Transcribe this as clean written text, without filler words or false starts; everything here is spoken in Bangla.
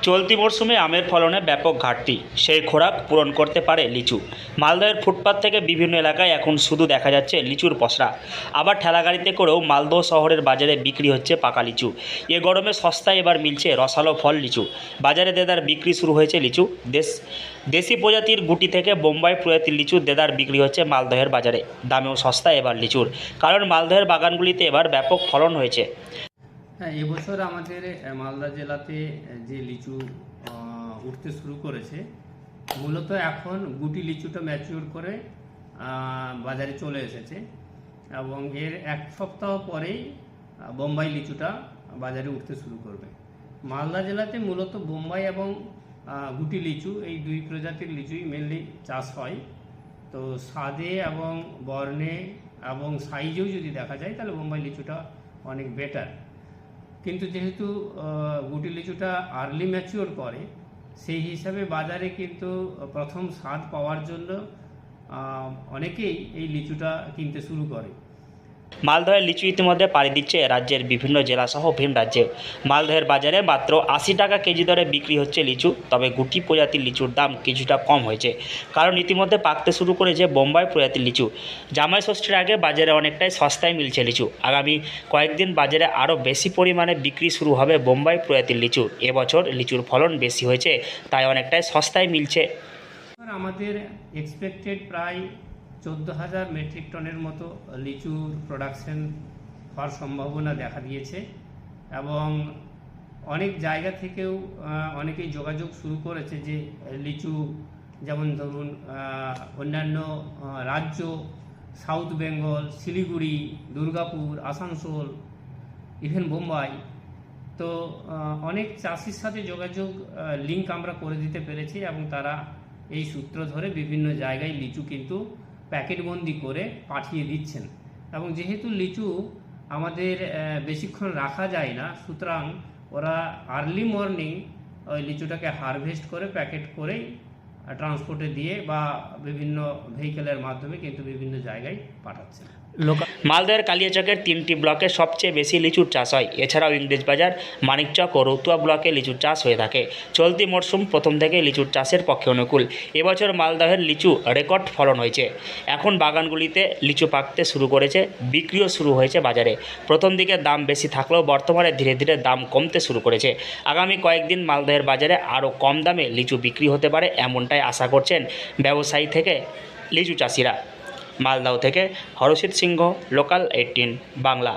চলতি মরশুমে আমের ফলনে ব্যাপক ঘাটতি, সেই খোরাক পূরণ করতে পারে লিচু। মালদহের ফুটপাত থেকে বিভিন্ন এলাকায় এখন শুধু দেখা যাচ্ছে লিচুর পসরা। আবার ঠেলাগাড়িতে করেও মালদহ শহরের বাজারে বিক্রি হচ্ছে পাকা লিচু। এ গরমে সস্তায় এবার মিলছে রসালো ফল লিচু। বাজারে দেদার বিক্রি শুরু হয়েছে লিচু। দেশি প্রজাতির গুটি থেকে বোম্বাই প্রজাতির লিচু দেদার বিক্রি হচ্ছে মালদহের বাজারে। দামেও সস্তা এবার লিচুর, কারণ মালদহের বাগানগুলিতে এবার ব্যাপক ফলন হয়েছে। হ্যাঁ, এবছর আমাদের মালদা জেলাতে যে লিচু উঠতে শুরু করেছে, মূলত এখন গুটি লিচুটা ম্যাচিওর করে বাজারে চলে এসেছে এবং এর এক সপ্তাহ পরেই বোম্বাই লিচুটা বাজারে উঠতে শুরু করবে। মালদা জেলাতে মূলত বোম্বাই এবং গুটি লিচু এই দুই প্রজাতির লিচুই মেনলি চাষ হয়। তো স্বাদে এবং বর্ণে এবং সাইজেও যদি দেখা যায় তাহলে বোম্বাই লিচুটা অনেক বেটার। কিন্তু যেহেতু গুটি লিচুটা আর্লি ম্যাচিওর করে, সেই হিসাবে বাজারে কিন্তু প্রথম স্বাদ পাওয়ার জন্য অনেকেই এই লিচুটা কিনতে শুরু করে। মালদহের লিচু ইতিমধ্যে পাড়ি দিচ্ছে রাজ্যের বিভিন্ন জেলাসহ ভিন রাজ্যে। মালদহের বাজারে মাত্র 80 টাকা কেজি দরে বিক্রি হচ্ছে লিচু। তবে গুটি প্রজাতির লিচুর দাম কিছুটা কম হয়েছে, কারণ ইতিমধ্যে পাকতে শুরু করেছে বোম্বাই প্রজাতির লিচু। জামাই ষষ্ঠীর আগে বাজারে অনেকটাই সস্তায় মিলছে লিচু। আগামী কয়েকদিন বাজারে আরও বেশি পরিমাণে বিক্রি শুরু হবে বোম্বাই প্রজাতির লিচু। এবছর লিচুর ফলন বেশি হয়েছে, তাই অনেকটাই সস্তায় মিলছে। আমাদের এক্সপেক্টেড প্রায় 14,000 মেট্রিক টনের মতো লিচুর প্রোডাকশন হওয়ার সম্ভাবনা দেখা দিয়েছে এবং অনেক জায়গা থেকেও অনেকেই যোগাযোগ শুরু করেছে যে লিচু, যেমন ধরুন অন্যান্য রাজ্য, সাউথ বেঙ্গল, শিলিগুড়ি, দুর্গাপুর, আসানসোল, ইভেন বোম্বাই, তো অনেক চাষির সাথে যোগাযোগ লিঙ্ক আমরা করে দিতে পেরেছি এবং তারা এই সূত্র ধরে বিভিন্ন জায়গায় লিচু কিন্তু প্যাকেটবন্দি করে পাঠিয়ে দিচ্ছেন। এবং যেহেতু লিচু আমাদের বেশিক্ষণ রাখা যায় না, সুতরাং ওরা আর্লি মর্নিং ওই লিচুটাকে হারভেস্ট করে প্যাকেট করেই ট্রান্সপোর্টে দিয়ে বা বিভিন্ন ভেহিকেলের মাধ্যমে কিন্তু বিভিন্ন জায়গায় পাঠাচ্ছেন। মালদহের কালিয়াচকের 3টি ব্লকে সবচেয়ে বেশি লিচুর চাষ হয়। এছাড়াও ইংরেজবাজার, মানিকচক ও রতুয়া ব্লকে লিচুর চাষ হয়ে থাকে। চলতি মরশুম প্রথম থেকে লিচুর চাষের পক্ষে অনুকূল। এবছর মালদহের লিচু রেকর্ড ফলন হয়েছে। এখন বাগানগুলিতে লিচু পাকতে শুরু করেছে, বিক্রিও শুরু হয়েছে বাজারে। প্রথম দিকে দাম বেশি থাকলেও বর্তমানে ধীরে ধীরে দাম কমতে শুরু করেছে। আগামী কয়েকদিন মালদহের বাজারে আরও কম দামে লিচু বিক্রি হতে পারে, এমনটাই আশা করছেন ব্যবসায়ী থেকে লিচু চাষিরা। মালদহ থেকে হরষিত সিংহ, লোকাল 18 বাংলা।